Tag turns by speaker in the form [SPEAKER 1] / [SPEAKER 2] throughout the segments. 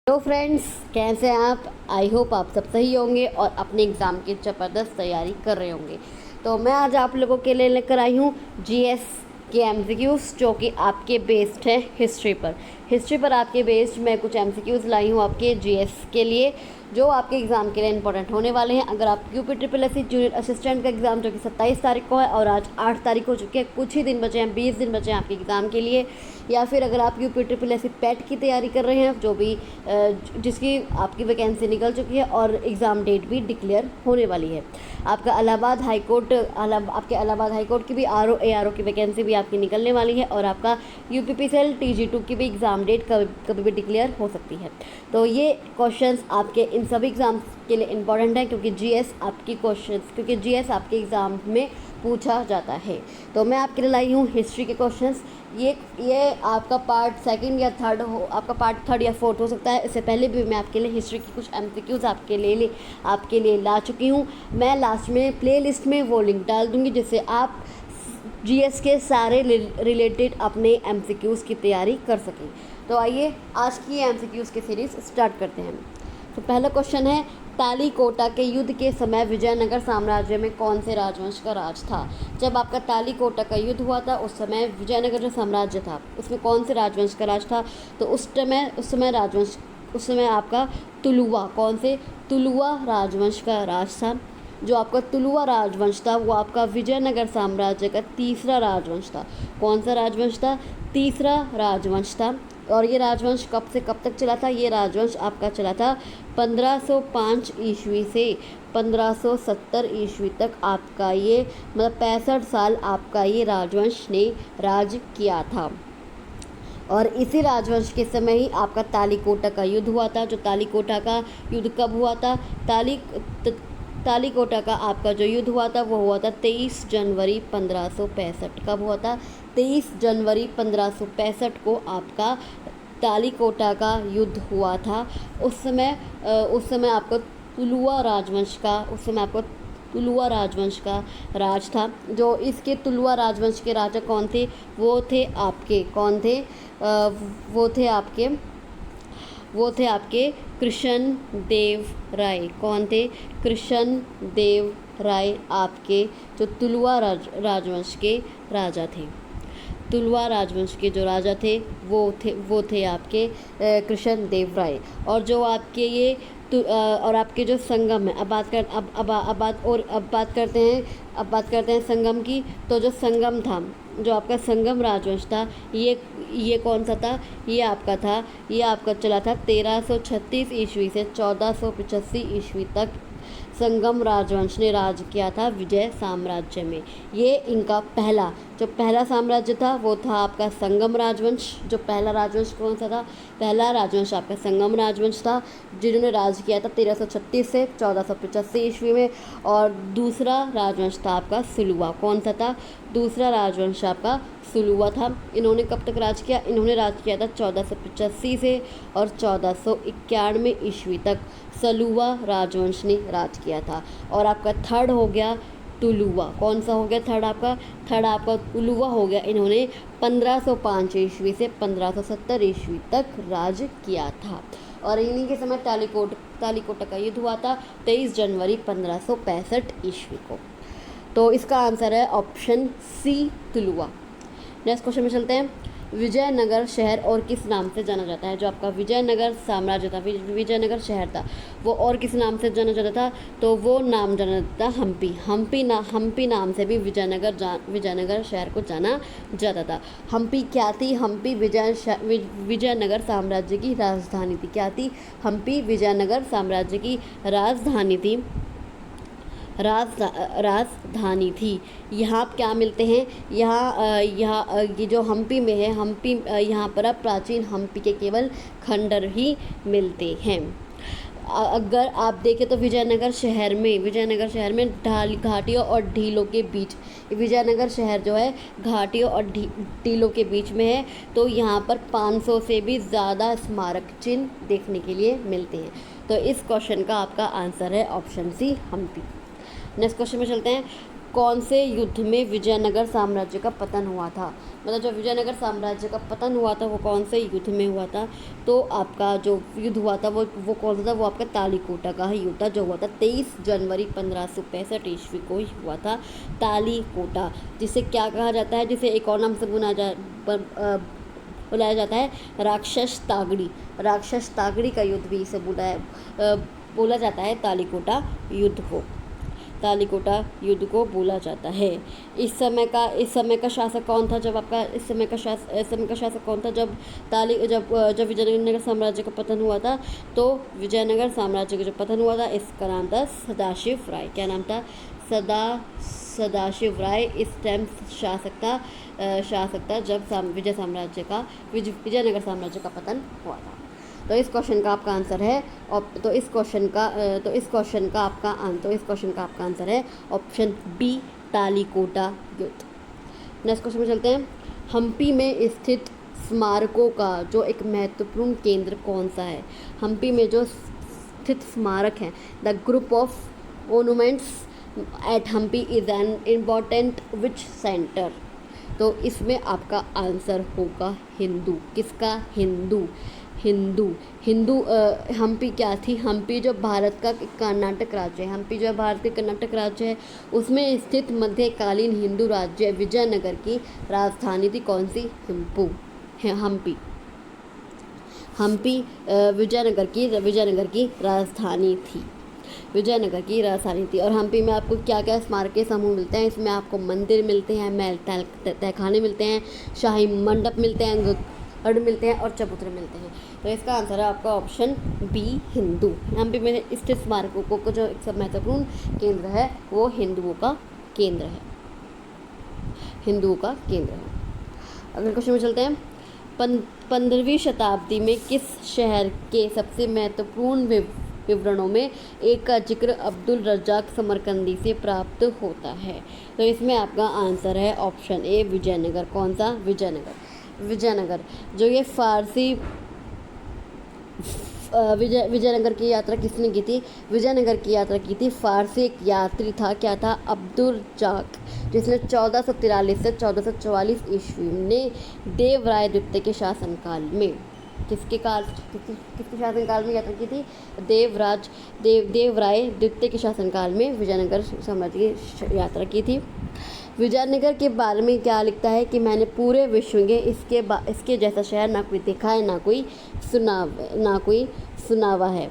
[SPEAKER 1] Hello friends, कैसे हैं आप। आई होप आप सब सही होंगे और अपने एग्ज़ाम की ज़बरदस्त तैयारी कर रहे होंगे। तो मैं आज आप लोगों के लिए लेकर आई हूँ जीएस के एमसीक्यूज़ जो कि आपके बेस्ड हैं हिस्ट्री पर आपके बेस्ड मैं कुछ एमसीक्यूज़ लाई हूँ आपके जीएस के लिए, जो आपके एग्ज़ाम के लिए इंपॉर्टेंट होने वाले हैं। अगर आप यूपी जूनियर असिस्टेंट का एग्ज़ाम जो कि 27 तारीख को है और आज 8 तारीख हो चुकी है, कुछ ही दिन बचे हैं, 20 दिन बचे हैं आपके एग्ज़ाम के लिए। या फिर अगर आप यूपी पैट की तैयारी कर रहे हैं, जो भी जिसकी आपकी वैकेंसी निकल चुकी है और एग्ज़ाम डेट भी डिक्लेयर होने वाली है। आपका इलाहाबाद हाई कोर्ट की भी आरओ एआरओ की वैकेंसी भी आपकी निकलने वाली है और आपका यूपीपीसीएल TG2 की भी एग्ज़ाम डेट कभी भी डिक्लेयर हो सकती है। तो ये क्वेश्चंस आपके इन सभी एग्ज़ाम्स के लिए इंपॉर्टेंट है, क्योंकि जीएस आपके एग्ज़ाम में पूछा जाता है। तो मैं आपके लिए लाई हूँ हिस्ट्री के क्वेश्चंस। ये आपका पार्ट सेकंड या थर्ड हो, आपका पार्ट थर्ड या फोर्थ हो सकता है। इससे पहले भी मैं आपके लिए हिस्ट्री की कुछ एमसीक्यूज़ आपके लिए ला चुकी हूँ। मैं लास्ट में प्लेलिस्ट में वो लिंक डाल दूँगी, जिससे आप जीएस के सारे रिलेटेड अपने एमसीक्यूज़ की तैयारी कर सकें। तो आइए आज की एमसीक्यूज़ की सीरीज़ स्टार्ट करते हैं। तो पहला क्वेश्चन है, तालीकोटा के युद्ध के समय विजयनगर साम्राज्य में कौन से राजवंश का राज था। जब आपका तालीकोटा का युद्ध हुआ था, उस समय विजयनगर जो साम्राज्य था उसमें कौन से राजवंश का राज था। तो उस समय आपका तुलुवा राजवंश का राज था। जो आपका तुलुवा राजवंश था वो आपका विजयनगर साम्राज्य का तीसरा राजवंश था। कौन सा राजवंश था? तीसरा राजवंश था। और ये राजवंश कब से कब तक चला था? ये राजवंश आपका चला था 1505 ईस्वी से 1570 ईस्वी तक। आपका ये 65 साल आपका ये राजवंश ने राज किया था। और इसी राजवंश के समय ही आपका तालीकोटा का युद्ध हुआ था। जो तालीकोटा का युद्ध कब हुआ था? तालीकोटा का आपका जो युद्ध हुआ था वो हुआ था 23 जनवरी 1565। कब हुआ था? 23 जनवरी 1565 को आपका तालीकोटा का युद्ध हुआ था। उस समय आपको तुलुवा राजवंश का राज था। जो इसके तुलुवा राजवंश के राजा कौन थे? वो थे आपके कृष्ण देव राय। कौन थे? कृष्ण देव राय आपके जो तुलुवा राजवंश के राजा थे। तुलुवा राजवंश के जो राजा थे वो थे आपके कृष्ण देव राय। और जो आपके ये और आपके जो संगम है, अब बात करते हैं संगम की। तो जो संगम था, जो आपका संगम राजवंश था, ये कौन सा था? ये आपका चला था 1336 ईस्वी से 1485 ईस्वी तक। संगम राजवंश ने राज किया था विजय साम्राज्य में। ये इनका पहला साम्राज्य था वो था आपका संगम राजवंश। जो पहला राजवंश कौन सा था? पहला राजवंश आपका संगम राजवंश था, जिन्होंने राज किया था 1336 से 1485 ईस्वी में। और दूसरा राजवंश था आपका सुलुवा। कौन सा था? दूसरा राजवंश आपका सुलुवा था। इन्होंने कब तक राज किया? इन्होंने राज किया था 1485 से और 1491 ईस्वी तक सलुवा राजवंश ने राज किया था। और आपका थर्ड हो गया तुलुवा। कौन सा हो गया थर्ड आपका तुलुवा हो गया। इन्होंने 1505 ईस्वी से 1570 ईस्वी तक राज किया था। और इन्हीं के समय तालीकोटा का युद्ध हुआ था 23 जनवरी 1565 ईस्वी को। तो इसका आंसर है option C, Tuluva. Next question में चलते हैं। विजयनगर शहर और किस नाम से जाना जाता है? जो आपका विजयनगर साम्राज्य था, विजयनगर शहर था, वो और किस नाम से जाना जाता था? तो वो नाम जाना जाता था हम्पी नाम से भी विजयनगर शहर को जाना जाता था। हम्पी क्या थी? हम्पी विजयनगर साम्राज्य की राजधानी थी। क्या थी? हम्पी विजयनगर साम्राज्य की राजधानी थी। यहाँ आप क्या मिलते हैं? यहाँ ये जो हम्पी में है, यहाँ पर अब प्राचीन हम्पी के केवल खंडर ही मिलते हैं। अगर आप देखें तो विजयनगर शहर में घाटियों और ढीलों के बीच, विजयनगर शहर जो है घाटियों और ढीलों के बीच में है। तो यहाँ पर 500 से भी ज़्यादा स्मारक चिन्ह देखने के लिए मिलते हैं। तो इस क्वेश्चन का आपका आंसर है option C, Hampi. Next question में चलते हैं। कौन से युद्ध में विजयनगर साम्राज्य का पतन हुआ था? मतलब जो विजयनगर साम्राज्य का पतन हुआ था वो कौन से युद्ध में हुआ था? तो आपका जो युद्ध हुआ था वो कौन सा था? वो आपका तालीकोटा का ही युद्ध था, जो हुआ था 23 जनवरी 1565 ईस्वी को ही हुआ था तालीकोटा, जिसे क्या कहा जाता है, जिसे एक और नाम से बुलाया जाता है राक्षस तागड़ी। राक्षस तागड़ी का युद्ध भी इसे बोला जाता है तालीकोटा युद्ध को। तालीकोटा युद्ध को बोला जाता है। इस समय का शासक कौन था? जब आपका इस समय का शासक कौन था जब विजयनगर साम्राज्य का पतन हुआ था? तो विजयनगर साम्राज्य का जो पतन हुआ था इसका नाम था सदाशिव राय। क्या नाम था? सदाशिव राय इस टाइम शासक था जब विजयनगर साम्राज्य का पतन हुआ था। तो इस क्वेश्चन का आपका आंसर है तो इस क्वेश्चन का आपका आंसर है ऑप्शन बी, तालीकोटा युद्ध। नेक्स्ट क्वेश्चन में चलते हैं। हम्पी में स्थित स्मारकों का जो एक महत्वपूर्ण केंद्र कौन सा है? हम्पी में जो स्थित स्मारक हैं, the group of monuments at Hampi is an important which centre? तो इसमें आपका आंसर होगा हिंदू। किसका? हिंदू। हम्पी क्या थी? हम्पी जो भारत का कर्नाटक राज्य है, हम्पी जो भारत के कर्नाटक राज्य है उसमें स्थित मध्यकालीन हिंदू राज्य विजयनगर की राजधानी थी। कौन सी? हम्पी विजयनगर की राजधानी थी। और हम्पी में आपको क्या क्या स्मारकीय समूह मिलते हैं? इसमें आपको मंदिर मिलते हैं, महल तहखाने मिलते हैं, शाही मंडप मिलते हैं, गढ़ मिलते हैं और चबूतरे मिलते हैं। तो इसका आंसर है आपका ऑप्शन बी, हिंदू। हम्पी में स्थित स्मारकों को जो एक महत्वपूर्ण केंद्र है वो हिंदुओं का केंद्र है। अगले क्वेश्चन में चलते हैं। 15वीं शताब्दी में किस शहर के सबसे महत्वपूर्ण विवरणों में एक का जिक्र अब्दुल रज्जाक समरकंदी से प्राप्त होता है? तो इसमें आपका आंसर है ऑप्शन ए, विजयनगर। कौन सा? विजयनगर। जो ये फारसी विजयनगर की यात्रा किसने की थी? विजयनगर की यात्रा की थी फारसी एक यात्री था। क्या था? अब्दुल रज्जाक, जिसने 1443 से 1444 ईस्वी में देवराय द्वितीय के शासनकाल में किसके शासनकाल में यात्रा की थी? देवराय द्वितीय के शासनकाल में विजयनगर साम्राज्य की यात्रा की थी। विजयनगर के बारे में क्या लिखता है कि मैंने पूरे विश्व में इसके जैसा शहर ना कोई देखा है, ना कोई सुनावा है।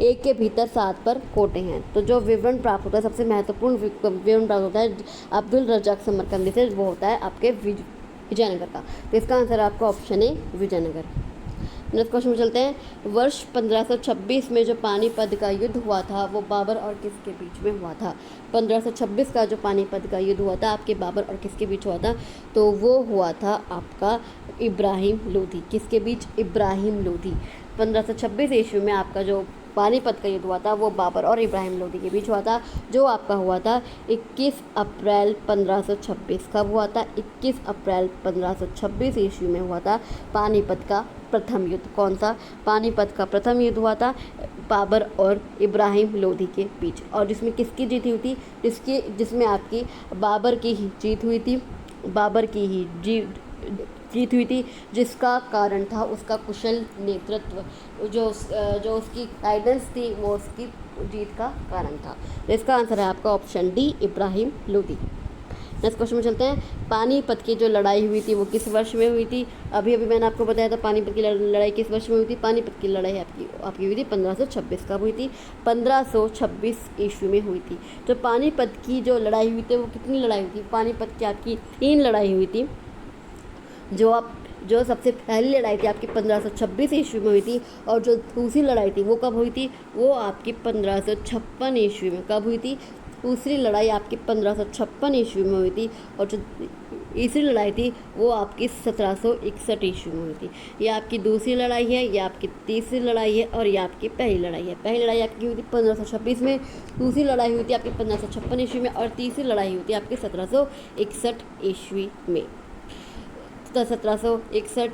[SPEAKER 1] एक के भीतर 7 पर कोटे हैं। तो जो विवरण प्राप्त होता है, सबसे महत्वपूर्ण विवरण प्राप्त होता है अब्दुल रज्जाक समरकंदी से, वो होता है आपके विजयनगर का। तो इसका आंसर आपका ऑप्शन है विजयनगर। नेक्स्ट क्वेश्चन में चलते हैं। वर्ष 1526 में जो पानीपत का युद्ध हुआ था वो बाबर और किसके बीच में हुआ था? 1526 का जो पानीपत का युद्ध हुआ था आपके बाबर और किसके बीच हुआ था? तो वो हुआ था आपका इब्राहिम लोधी। किसके बीच? इब्राहिम लोधी। 1526 ईस्वी में आपका जो पानीपत का युद्ध हुआ था वो बाबर और इब्राहिम लोधी के बीच हुआ था, जो आपका हुआ था 21 अप्रैल 1526। कब हुआ था? 21 अप्रैल 1526 ईस्वी में हुआ था पानीपत का प्रथम युद्ध। कौन सा? पानीपत का प्रथम युद्ध हुआ था बाबर और इब्राहिम लोधी के बीच, और जिसमें किसकी जीत हुई थी? जिसमें आपकी बाबर की ही जीत हुई थी, जिसका कारण था उसका कुशल नेतृत्व। जो उसकी गाइडेंस थी वो उसकी जीत का कारण था। तो इसका आंसर है आपका option D, Ibrahim Lodhi. Next question में चलते हैं। पानीपत की जो लड़ाई हुई थी वो किस वर्ष में हुई थी? अभी मैंने आपको बताया था पानीपत की लड़ाई किस वर्ष में हुई थी। पानीपत की लड़ाई आपकी हुई थी 1526। कब हुई थी? 1526 ईस्वी में हुई थी। तो पानीपत की जो लड़ाई हुई थी वो कितनी लड़ाई हुई थी? पानीपत की आपकी 3 लड़ाई हुई थी। जो सबसे पहली लड़ाई थी आपकी 1526 ईस्वी में हुई थी, और जो दूसरी लड़ाई थी वो कब हुई थी? वो आपकी 1556 ईस्वी में। कब हुई थी? दूसरी लड़ाई आपकी 1556 ईस्वी में हुई थी, और जो तीसरी लड़ाई थी वो आपकी 1761 ईस्वी में हुई थी। ये आपकी दूसरी लड़ाई है, ये आपकी तीसरी लड़ाई है, और ये आपकी पहली लड़ाई है। पहली लड़ाई आपकी हुई थी 1526 में, दूसरी लड़ाई हुई थी आपकी 1556 ईस्वी में, और तीसरी लड़ाई हुई थी आपकी 1761 ईस्वी में। 1761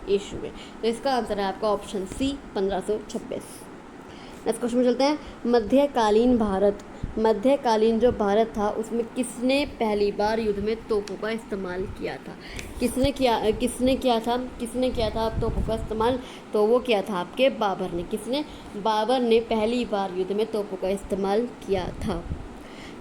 [SPEAKER 1] ईस्वी में। तो इसका आंसर है आपका ऑप्शन सी, 1526। नेक्स्ट क्वेश्चन में चलते हैं। मध्यकालीन भारत मध्यकालीन जो भारत था उसमें किसने पहली बार युद्ध में तोपों का इस्तेमाल किया था? किसने किया था तोपों का इस्तेमाल? तो वो किया था आपके बाबर ने। बाबर ने पहली बार युद्ध में तोपों का इस्तेमाल किया था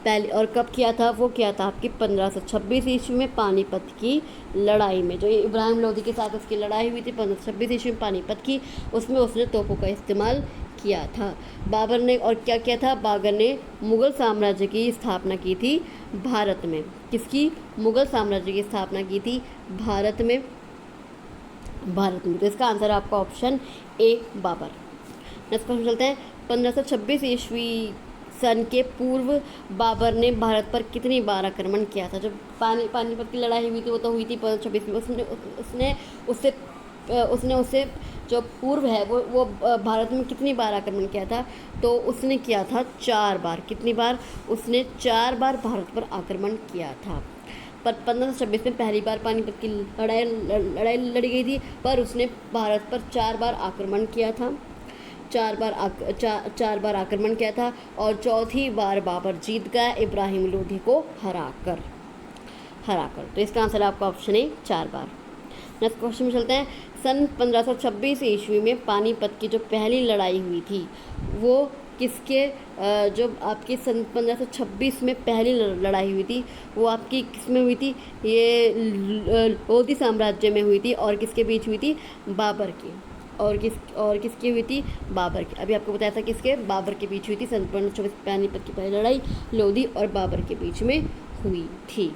[SPEAKER 1] पहले। और कब किया था? वो किया था आपकी 1526 ईस्वी में पानीपत की लड़ाई में। जो इब्राहिम लोधी के साथ उसकी लड़ाई हुई थी 1526 ईस्वी में पानीपत की, उसमें उसने तोपों का इस्तेमाल किया था बाबर ने। और क्या किया था? बाबर ने मुग़ल साम्राज्य की स्थापना की थी भारत में। किसकी? मुग़ल साम्राज्य की स्थापना की थी भारत में। तो इसका आंसर आपका option A Babur. Next question चलते हैं। 1526 ईस्वी सन के पूर्व बाबर ने भारत पर कितनी बार आक्रमण किया था? जब पानीपत की लड़ाई हुई थी वो तो हुई थी 1526 में। उसने उससे जो पूर्व है वो भारत में कितनी बार आक्रमण किया था? तो उसने किया था 4 बार। कितनी बार? उसने 4 बार भारत पर आक्रमण किया था। पर 1526 में पहली बार पानीपत की लड़ाई लड़ी गई थी, पर उसने भारत पर 4 बार आक्रमण किया था। 4 बार आक्रमण किया था और चौथी बार बाबर जीत गया इब्राहिम लोधी को हराकर। तो इसका आंसर आपका ऑप्शन है 4 बार। नेक्स्ट क्वेश्चन में चलते हैं। सन 1526 ईस्वी में पानीपत की जो पहली लड़ाई हुई थी वो किसके जो आपकी सन 1526 में पहली लड़ाई हुई थी वो आपकी किस में हुई थी? ये लोधी साम्राज्य में हुई थी। और किसके बीच हुई थी? बाबर की। और किसकी हुई थी? बाबर की। अभी आपको बताया था किसके? बाबर के बीच हुई थी। सन 1526 पानीपत की पहली लड़ाई लोधी और बाबर के बीच में हुई थी।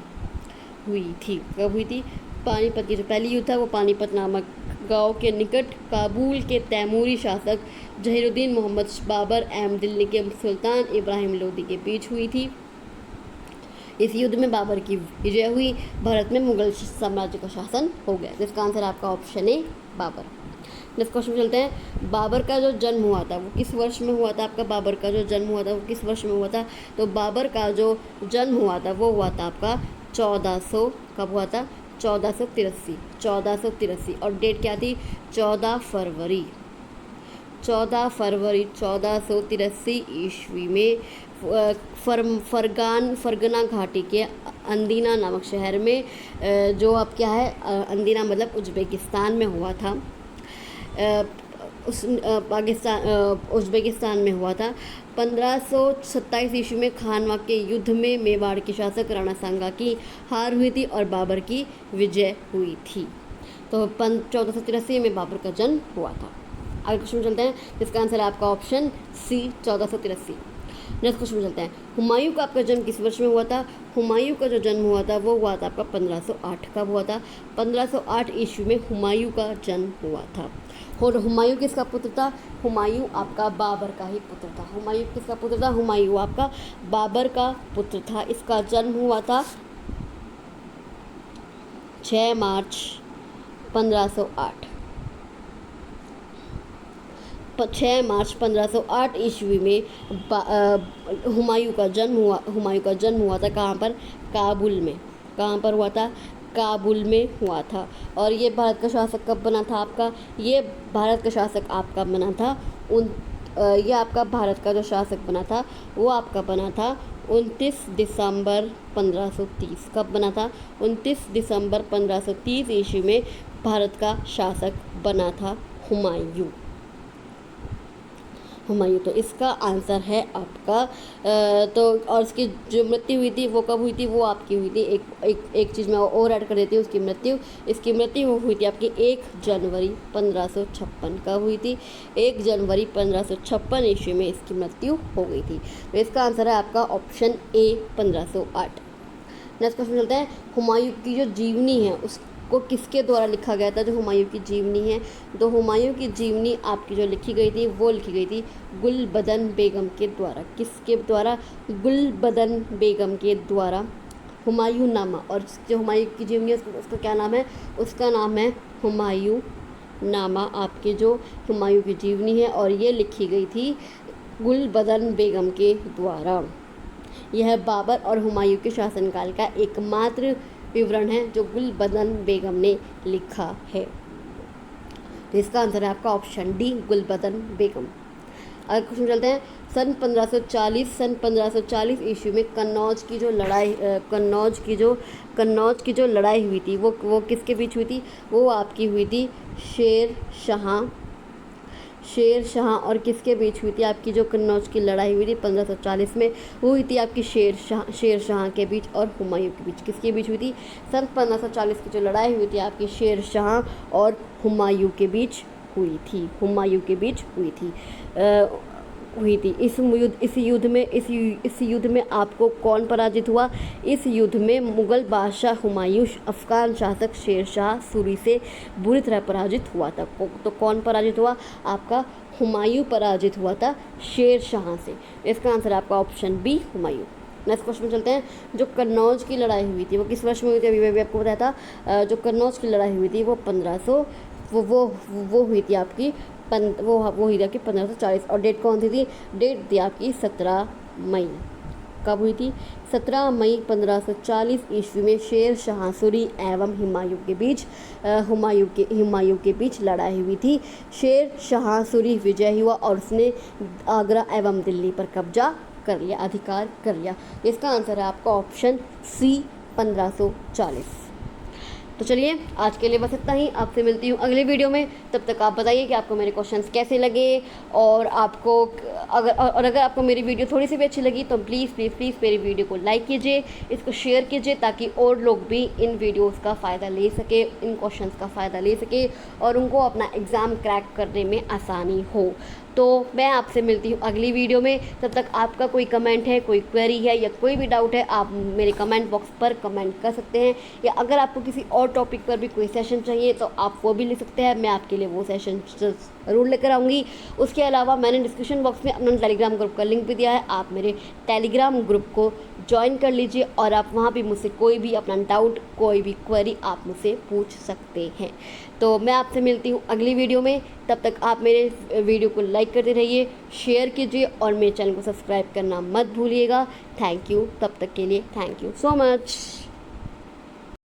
[SPEAKER 1] कब हुई थी? पानीपत की जो पहली युद्ध था वो पानीपत नामक गांव के निकट काबुल के तैमूरी शासक जहीरुद्दीन मोहम्मद बाबर एवं दिल्ली के सुल्तान इब्राहिम लोदी के बीच हुई थी। इस युद्ध में बाबर की विजय हुई। भारत में मुगल साम्राज्य का शासन हो गया। जिसका आंसर आपका ऑप्शन है बाबर। नेक्स्ट क्वेश्चन चलते हैं। बाबर का जो जन्म हुआ था वो किस वर्ष में हुआ था? आपका बाबर का जो जन्म हुआ था वो किस वर्ष में हुआ था? तो बाबर का जो जन्म हुआ था वो हुआ था आपका 1400। कब हुआ था? 1483। और डेट क्या थी? 14 फरवरी 1483 ईस्वी में फरगना घाटी के अंदीना नामक शहर में, जो अब क्या है अंदीना मतलब उज़्बेकिस्तान में हुआ था। उज़्बेकिस्तान में हुआ था। 1527 ईस्वी में खानवा के युद्ध में मेवाड़ के शासक राणा सांगा की हार हुई थी और बाबर की विजय हुई थी। तो 1483 में बाबर का जन्म हुआ था। आगे क्वेश्चन चलते हैं जिसका आंसर है आपका ऑप्शन सी 1483। नेक्स्ट क्वेश्चन में चलते हैं। हुमायूं का आपका जन्म किस वर्ष में हुआ था? हुमायूं का जो जन्म हुआ था वो हुआ था आपका 1508। कब हुआ था? 1508 ईस्वी में हुमायूं का जन्म हुआ था। और हुमायूं किसका पुत्र था? हुमायूं आपका बाबर का ही पुत्र था। हुमायूं किसका पुत्र था? हुमायूं आपका बाबर का पुत्र था। इसका जन्म हुआ था 6 मार्च 1508। 6 मार्च 1508 ईस्वी में हुमायूं का जन्म हुआ था। कहाँ पर? काबुल में। कहाँ पर हुआ था? काबुल में हुआ था। और ये भारत का शासक कब बना था आपका? ये भारत का शासक आपका बना था ये आपका भारत का जो शासक बना था वो आपका बना था 29 दिसंबर 1530। कब बना था? 29 दिसंबर 1530 ईस्वी में भारत का शासक बना था हुमायूं। तो इसका आंसर है आपका तो। और इसकी जो मृत्यु हुई थी वो कब हुई थी? वो आपकी हुई थी एक चीज़ मैं और ऐड कर देती हूँ। इसकी मृत्यु हुई थी आपकी 1 जनवरी 1556। कब हुई थी? 1 जनवरी 1556 ईस्वी में इसकी मृत्यु हो गई थी। तो इसका आंसर है आपका ऑप्शन ए 1508। नेक्स्ट क्वेश्चन चलते हैं। हुमायूं की जो जीवनी है उसको किसके द्वारा लिखा गया था? जो हुमायूं की जीवनी है, तो हुमायूं की जीवनी आपकी जो लिखी गई थी वो लिखी गई थी गुलबदन बेगम के द्वारा। किसके द्वारा? गुलबदन बेगम के द्वारा हुमायूं नामा। और जो हुमायूं की जीवनी है उसका क्या नाम है? उसका नाम है हुमायूं नामा। आपकी जो हुमायूं की जीवनी है और ये लिखी गई थी गुलबदन बेगम के द्वारा। यह बाबर और हुमायूं के शासनकाल का एकमात्र विवरण है जो गुलबदन बेगम ने लिखा है। तो इसका आंसर है आपका ऑप्शन डी गुलबदन बेगम। अगला क्वेश्चन चलते हैं। सन 1540 ईस्वी में कन्नौज की जो लड़ाई हुई थी वो किसके बीच हुई थी? वो आपकी हुई थी शेर शाह और किसके बीच हुई थी? आपकी जो कन्नौज की लड़ाई हुई थी 1540 में, वो हुई थी आपकी शेर शाह के बीच और हुमायूं के बीच। किसके बीच हुई थी? सन 1540 की जो लड़ाई हुई थी आपकी शेर शाह और हुमायूं के बीच हुई थी। इस युद्ध में आपको कौन पराजित हुआ? इस युद्ध में मुगल बादशाह हुमायूं अफगान शासक शेर शाह सूरी से बुरी तरह पराजित हुआ था। तो कौन पराजित हुआ? आपका हुमायूं पराजित हुआ था शेर शाह से। इसका आंसर आपका option B, Humayun. Next question में चलते हैं। जो कन्नौज की लड़ाई हुई थी वो किस वर्ष में हुई थी? अभी मैं भी आपको बताया था। जो कन्नौज की लड़ाई हुई थी वो 1500 हुई थी आपकी वो हुई थी आपकी 1540। और डेट कौन सी थी? डेट थी आपकी 17 मई। कब हुई थी? 17 मई 1540 ईस्वी में शेर शाह सूरी एवं हुमायूं के बीच लड़ाई हुई थी। शेर शाह सूरी विजय हुआ और उसने आगरा एवं दिल्ली पर कब्जा कर लिया, अधिकार कर लिया। इसका आंसर है आपका ऑप्शन सी, 1540। तो चलिए आज के लिए बस इतना ही। आपसे मिलती हूँ अगले वीडियो में। तब तक आप बताइए कि आपको मेरे क्वेश्चंस कैसे लगे, और अगर आपको मेरी वीडियो थोड़ी सी भी अच्छी लगी तो प्लीज़ मेरी वीडियो को लाइक कीजिए, इसको शेयर कीजिए, ताकि और लोग भी इन वीडियोस का फ़ायदा ले सके, इन क्वेश्चंस का फ़ायदा ले सके और उनको अपना एग्ज़ाम क्रैक करने में आसानी हो। तो मैं आपसे मिलती हूँ अगली वीडियो में। तब तक आपका कोई कमेंट है, कोई क्वेरी है या कोई भी डाउट है, आप मेरे कमेंट बॉक्स पर कमेंट कर सकते हैं, या अगर आपको किसी और टॉपिक पर भी कोई सेशन चाहिए तो आप वो भी ले सकते हैं। मैं आपके लिए वो सेशन ज़रूर लेकर आऊँगी। उसके अलावा मैंने डिस्क्रिप्शन बॉक्स में अपना टेलीग्राम ग्रुप का लिंक भी दिया है। आप मेरे टेलीग्राम ग्रुप को ज्वाइन कर लीजिए और आप वहाँ भी मुझसे कोई भी अपना डाउट, कोई भी क्वेरी आप मुझसे पूछ सकते हैं। तो मैं आपसे मिलती हूँ अगली वीडियो में। तब तक आप मेरे वीडियो को लाइक करते रहिए, शेयर कीजिए और मेरे चैनल को सब्सक्राइब करना मत भूलिएगा। Thank you. तब तक के लिए थैंक यू सो मच।